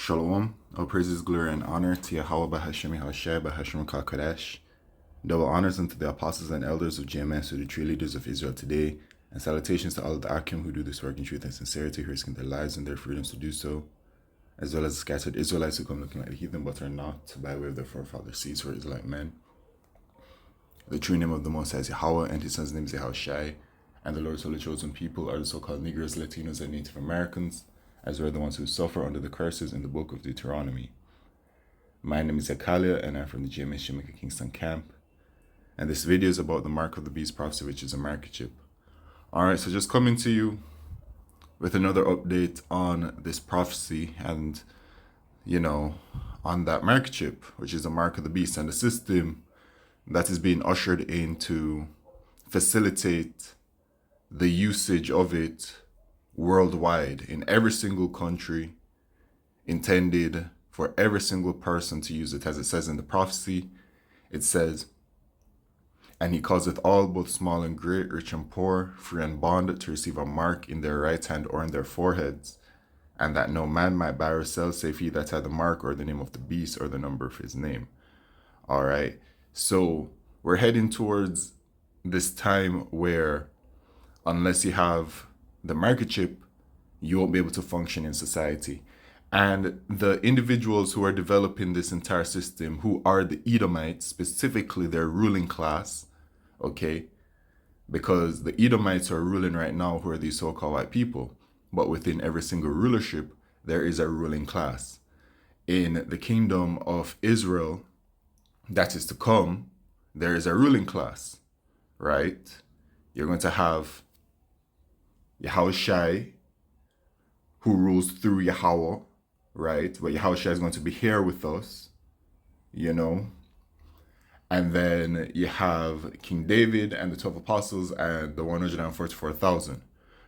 Shalom. All praises, glory, and honor to Yahweh Bahashemi Hashai Bahashemi Kadesh. Double honors unto the apostles and elders of GMS, who are the true leaders of Israel today, and salutations to all of the Akim who do this work in truth and sincerity, who risk their lives and their freedoms to do so, as well as the scattered Israelites who come looking like the heathen but are not, by way of their forefathers' seeds who are Israelite men. The true name of the Most High is Yahweh, and his son's name is Yahushai, and the Lord's holy chosen people are the so-called Negroes, Latinos, and Native Americans, as well as the ones who suffer under the curses in the book of Deuteronomy. My name is Zakalia, and I'm from the GMS Jamaica Kingston camp. And this video is about the Mark of the Beast prophecy, which is a market chip. Alright, so just coming to you with another update on this prophecy and, on that market chip, which is a mark of the beast, and the system that is being ushered in to facilitate the usage of it worldwide in every single country, intended for every single person to use it. As it says in the prophecy, it says, "And he causeth all, both small and great, rich and poor, free and bond, to receive a mark in their right hand or in their foreheads, and that no man might buy or sell, save he that had the mark or the name of the beast or the number of his name." All right, so we're heading towards this time where, unless you have the market chip, you won't be able to function in society. And the individuals who are developing this entire system, who are the Edomites, specifically their ruling class, okay, because the Edomites are ruling right now, who are these so-called white people, but within every single rulership, there is a ruling class. In the kingdom of Israel that is to come, there is a ruling class, right? You're going to have Yahushai, who rules through Yahweh, right? But Yahushai is going to be here with us, And then you have King David and the 12 apostles and the 144,000,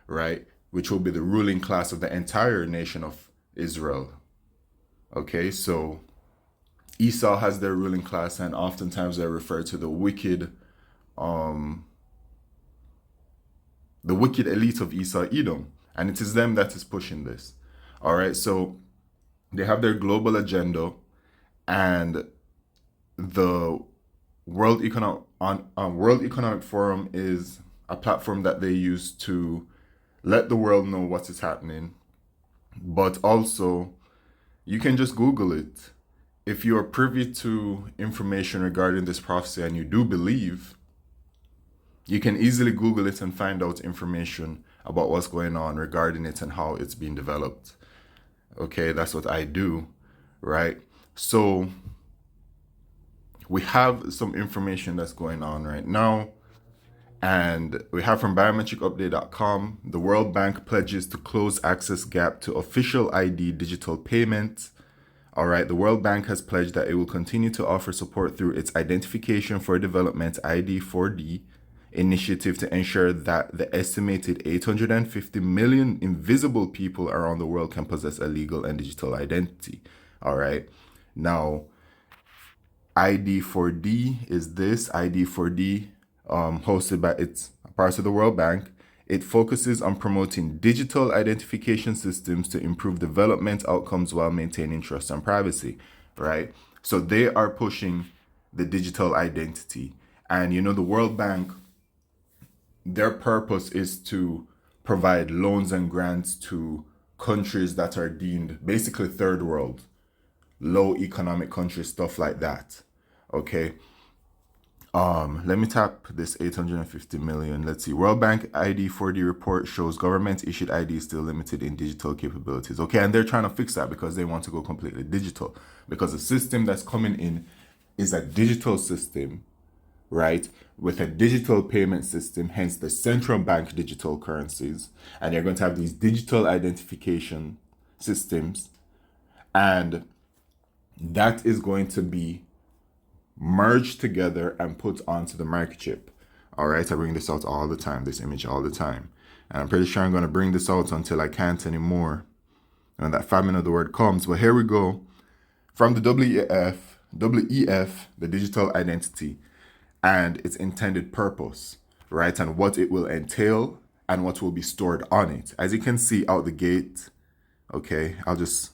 right? Which will be the ruling class of the entire nation of Israel. Okay, so Esau has their ruling class, and oftentimes they're referred to the wicked elite of Esau, Edom. And it is them that is pushing this. All right, so they have their global agenda, and the World Economic Forum is a platform that they use to let the world know what is happening. But also, you can just Google it. If you are privy to information regarding this prophecy and you do believe, you can easily Google it and find out information about what's going on regarding it and how it's being developed. Okay, that's what I do, right? So we have some information that's going on right now, and we have from biometricupdate.com, the World Bank pledges to close access gap to official ID digital payments. All right, the World Bank has pledged that it will continue to offer support through its Identification for Development ID4D initiative to ensure that the estimated 850 million invisible people around the world can possess a legal and digital identity. All right, now ID4D is this. ID4D, hosted by, it's part of the World Bank. It focuses on promoting digital identification systems to improve development outcomes while maintaining trust and privacy, right? So they are pushing the digital identity. And the World Bank, their purpose is to provide loans and grants to countries that are deemed basically third world, low economic countries, stuff like that. Okay. Let me tap this 850 million. Let's see. World Bank ID4D report shows government issued ID still limited in digital capabilities. Okay, and they're trying to fix that because they want to go completely digital. Because the system that's coming in is a digital system, right? With a digital payment system, hence the central bank digital currencies. And you're going to have these digital identification systems. And that is going to be merged together and put onto the market chip. All right, I bring this out all the time, this image all the time. And I'm pretty sure I'm going to bring this out until I can't anymore. And that famine of the word comes. But here we go. From the WEF, the digital identity, and its intended purpose, right? And what it will entail and what will be stored on it. As you can see out the gate, okay, I'll just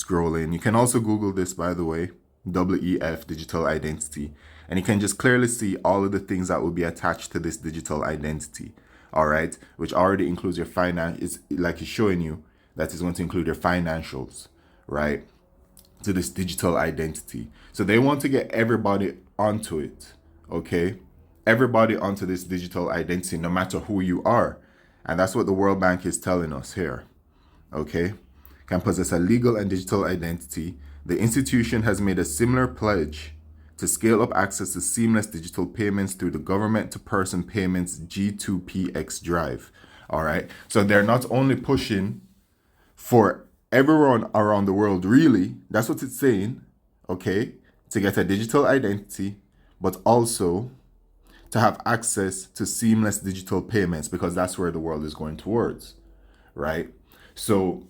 scrolling. You can also Google this, by the way, WEF, digital identity. And you can just clearly see all of the things that will be attached to this digital identity. All right, which already includes your finance. It's like it's showing you that is going to include your financials, right? To this digital identity. So they want to get everybody onto it, okay? Everybody onto this digital identity, no matter who you are. And that's what the World Bank is telling us here, okay? Can possess a legal and digital identity. The institution has made a similar pledge to scale up access to seamless digital payments through the government-to-person payments G2PX drive. All right. So they're not only pushing for everyone around the world, really, that's what it's saying, okay, to get a digital identity, but also to have access to seamless digital payments, because that's where the world is going towards, right? So,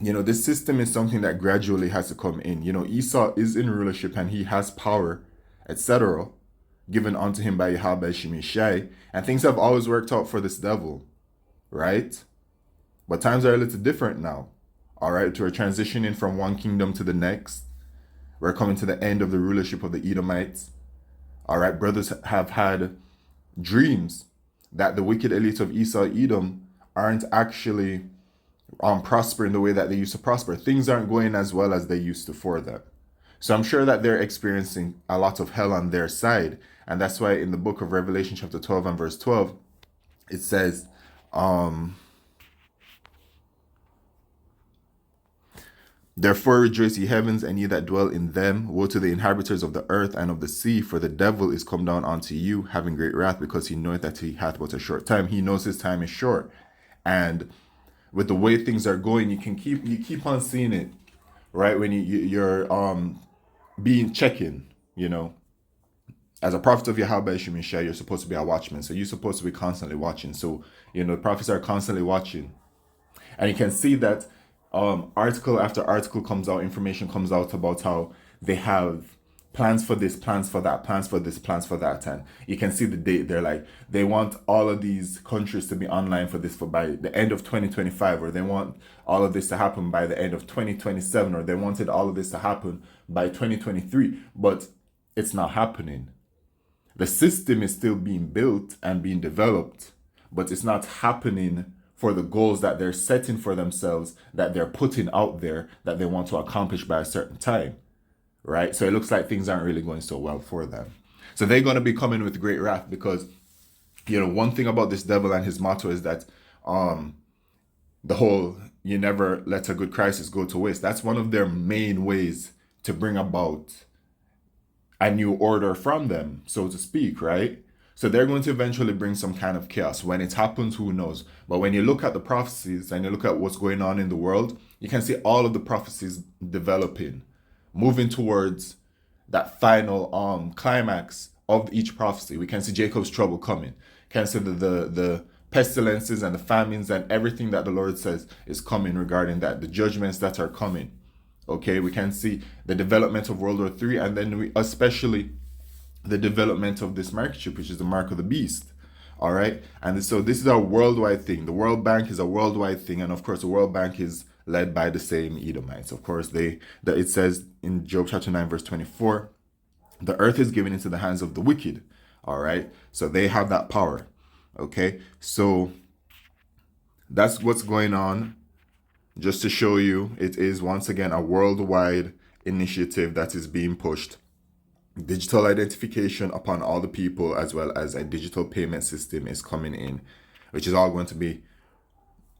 this system is something that gradually has to come in. Esau is in rulership and he has power, etc., given unto him by Yahweh Shemishai, and things have always worked out for this devil, right? But times are a little different now, all right? We're transitioning from one kingdom to the next. We're coming to the end of the rulership of the Edomites, all right? Brothers have had dreams that the wicked elite of Esau, Edom, aren't actually prospering the way that they used to prosper. Things aren't going as well as they used to for them. So I'm sure that they're experiencing a lot of hell on their side. And that's why in the book of Revelation chapter 12 and verse 12, it says, therefore rejoice, ye heavens, and ye that dwell in them. Woe to the inhabitants of the earth and of the sea, for the devil is come down unto you, having great wrath, because he knoweth that he hath but a short time. He knows his time is short. And with the way things are going, you keep on seeing it, right? When you're being checking, as a prophet of Yahweh Shemishai, you're supposed to be a watchman, so you're supposed to be constantly watching. So the prophets are constantly watching, and you can see that article after article comes out, information comes out about how they have plans for this, plans for that, plans for this, plans for that. And you can see the date. They're like, they want all of these countries to be online for this by the end of 2025, or they want all of this to happen by the end of 2027, or they wanted all of this to happen by 2023, but it's not happening. The system is still being built and being developed, but it's not happening for the goals that they're setting for themselves, that they're putting out there, that they want to accomplish by a certain time. Right? So it looks like things aren't really going so well for them. So they're going to be coming with great wrath, because, one thing about this devil and his motto is that the whole, you never let a good crisis go to waste. That's one of their main ways to bring about a new order from them, so to speak, right? So they're going to eventually bring some kind of chaos. When it happens, who knows? But when you look at the prophecies and you look at what's going on in the world, you can see all of the prophecies developing, moving towards that final climax of each prophecy. We can see Jacob's trouble coming. Can see the pestilences and the famines and everything that the Lord says is coming regarding that, the judgments that are coming. Okay, we can see the development of World War III, and then especially the development of this microchip, which is the mark of the beast. All right, and so this is a worldwide thing. The World Bank is a worldwide thing, and of course the World Bank is led by the same Edomites. Of course, it says in Job chapter 9 verse 24, the earth is given into the hands of the wicked. All right, so they have that power. Okay, so that's what's going on. Just to show you, it is once again a worldwide initiative that is being pushed. Digital identification upon all the people, as well as a digital payment system is coming in, which is all going to be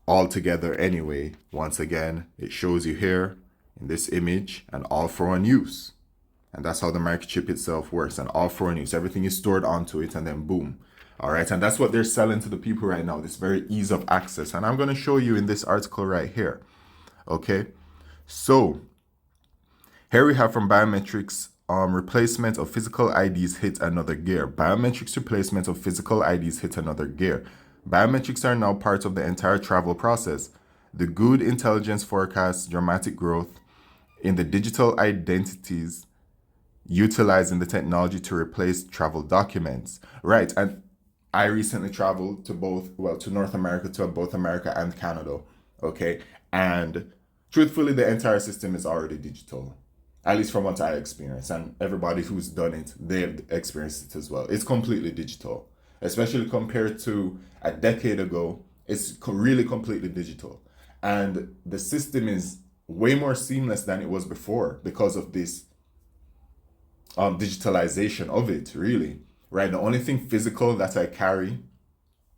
all together anyway. Once again, it shows you here in this image, and all for one use. And that's how the microchip itself works, and all for one use. Everything is stored onto it, and then boom. All right, and that's what they're selling to the people right now, this very ease of access. And I'm going to show you in this article right here. Okay, so here we have from biometrics, replacement of physical IDs hit another gear. Biometrics replacement of physical IDs hit another gear. Biometrics are now part of the entire travel process. The good intelligence forecasts dramatic growth in the digital identities utilizing the technology to replace travel documents. Right, and I recently traveled to to North America, to both America and Canada. Okay, and truthfully, the entire system is already digital, at least from what I experienced. And everybody who's done it, they've experienced it as well. It's completely digital, especially compared to a decade ago. It's really completely digital. And the system is way more seamless than it was before because of this digitalization of it, really. Right? The only thing physical that I carry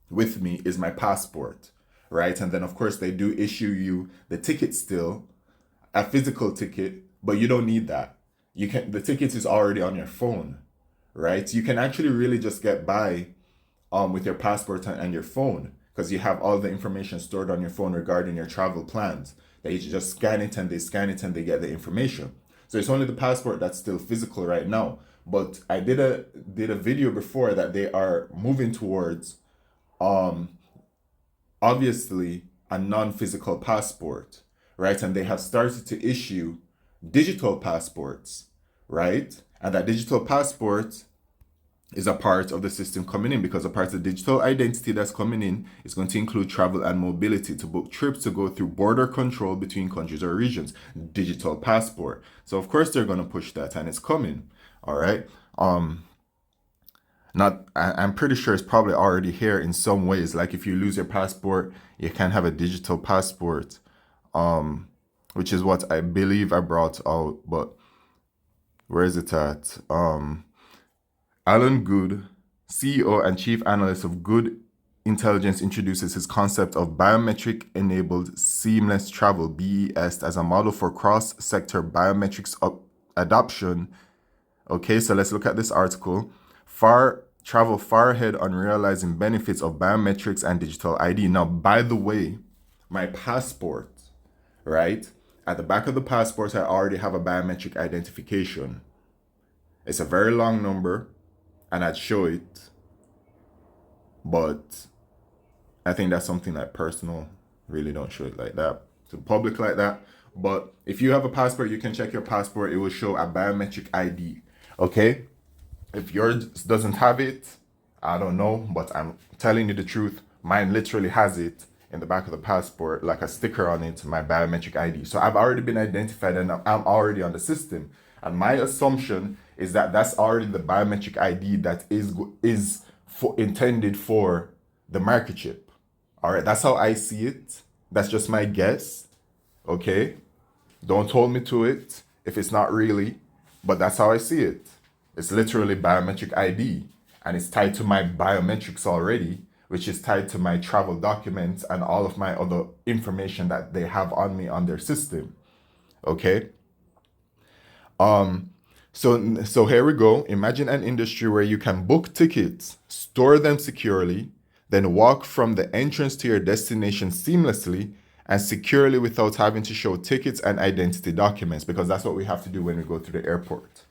with me is my passport, right? And then, of course, they do issue you the ticket still, a physical ticket, but you don't need that. The ticket is already on your phone, right? You can actually really just get by with your passport and your phone because you have all the information stored on your phone regarding your travel plans. They just scan it and they scan it and they get the information. So it's only the passport that's still physical right now. But I did a video before that they are moving towards um obviously a non-physical passport, right? And they have started to issue digital passports, right? And that digital passport is a part of the system coming in because a part of the digital identity that's coming in is going to include travel and mobility to book trips to go through border control between countries or regions. Digital passport. So of course they're going to push that and it's coming. All right. Not I'm pretty sure it's probably already here in some ways. Like if you lose your passport, you can have a digital passport. Which is what I believe I brought out, but where is it at? Alan Good, CEO and Chief Analyst of Good Intelligence, introduces his concept of biometric-enabled seamless travel (BES) as a model for cross-sector biometrics adoption. Okay, so let's look at this article. Travel far ahead on realizing benefits of biometrics and digital ID. Now, by the way, my passport, right? At the back of the passport, I already have a biometric identification. It's a very long number, and I'd show it, but I think that's something that personal. Really don't show it like that to the public like that. But if you have a passport, you can check your passport. It will show a biometric ID. Okay? If yours doesn't have it, I don't know, but I'm telling you the truth. Mine literally has it in the back of the passport, like a sticker on it, my biometric ID. So I've already been identified and I'm already on the system. And my assumption is that that's already the biometric ID that is intended for the microchip. All right, that's how I see it. That's just my guess. Okay, don't hold me to it if it's not really, but that's how I see it. It's literally biometric ID, and it's tied to my biometrics already, which is tied to my travel documents and all of my other information that they have on me on their system. Okay. So here we go. Imagine an industry where you can book tickets, store them securely, then walk from the entrance to your destination seamlessly and securely without having to show tickets and identity documents, because that's what we have to do when we go to the airport.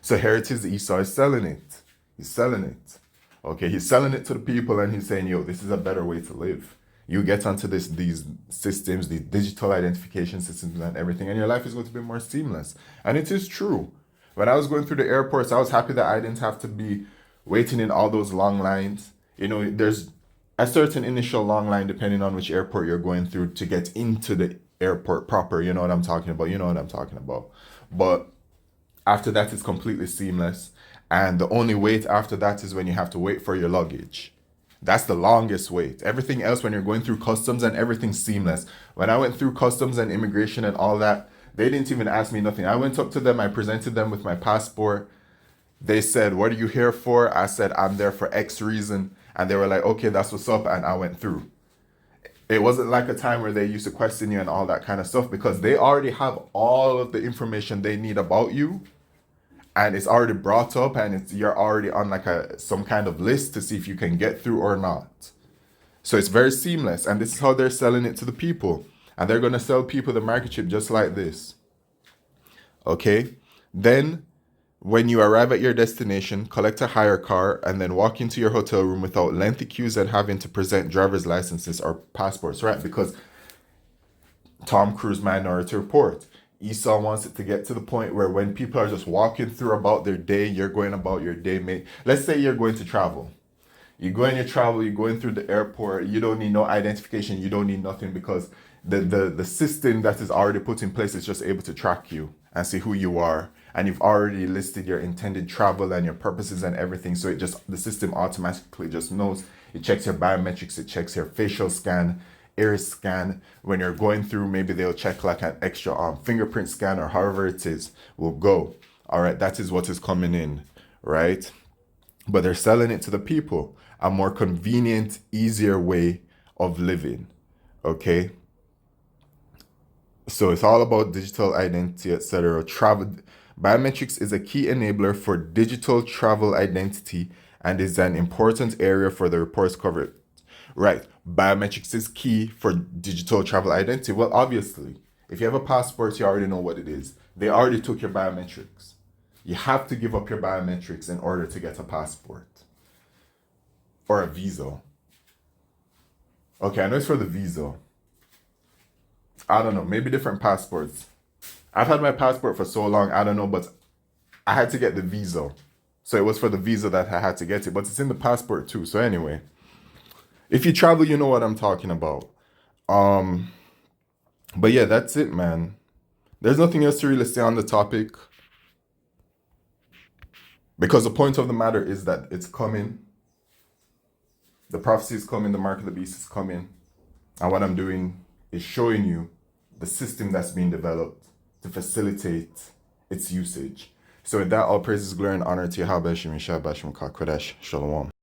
So here it is, Esau is selling it. He's selling it. Okay, he's selling it to the people and he's saying, yo, this is a better way to live. You get onto these systems, these digital identification systems and everything, and your life is going to be more seamless. And it is true. When I was going through the airports, I was happy that I didn't have to be waiting in all those long lines. You know, there's a certain initial long line depending on which airport you're going through to get into the airport proper. You know what I'm talking about? You know what I'm talking about. But after that, it's completely seamless. And the only wait after that is when you have to wait for your luggage. That's the longest wait. Everything else, when you're going through customs and everything's seamless. When I went through customs and immigration and all that, they didn't even ask me nothing. I went up to them, I presented them with my passport. They said, what are you here for? I said, I'm there for X reason. And they were like, okay, that's what's up. And I went through. It wasn't like a time where they used to question you and all that kind of stuff, because they already have all of the information they need about you. And it's already brought up, and you're already on like some kind of list to see if you can get through or not. So it's very seamless, and this is how they're selling it to the people. And they're going to sell people the microchip just like this. Okay? Then, when you arrive at your destination, collect a hire car, and then walk into your hotel room without lengthy queues and having to present driver's licenses or passports, right? Because Tom Cruise Minority Report. Esau wants it to get to the point where when people are just walking through about their day, you're going about your day, mate. Let's say you're going to travel. You go in your travel, you're going through the airport, you don't need no identification, you don't need nothing, because the system that is already put in place is just able to track you and see who you are. And you've already listed your intended travel and your purposes and everything. So the system automatically just knows. It checks your biometrics, it checks your facial scan, iris scan. When you're going through, maybe they'll check like an extra fingerprint scan or however it is will go. All right, that is what is coming in, right? But they're selling it to the people, a more convenient, easier way of living. Okay. So it's all about digital identity, etc. Travel biometrics is a key enabler for digital travel identity and is an important area for the report's coverage. Right. Biometrics is key for digital travel identity. Well, obviously, if you have a passport, you already know what it is. They already took your biometrics. You have to give up your biometrics in order to get a passport or a visa. Okay, I know it's for the visa. I don't know, maybe different passports. I've had my passport for so long, I don't know, but I had to get the visa. So it was for the visa that I had to get it, but it's in the passport too. So anyway, if you travel, you know what I'm talking about. But yeah, that's it, man. There's nothing else to really say on the topic. Because the point of the matter is that it's coming. The prophecy is coming, the mark of the beast is coming. And what I'm doing is showing you the system that's being developed to facilitate its usage. So with that, all praises, glory, and honor to Yahweh Shem Yeshua Bashim Kodesh. Shalom.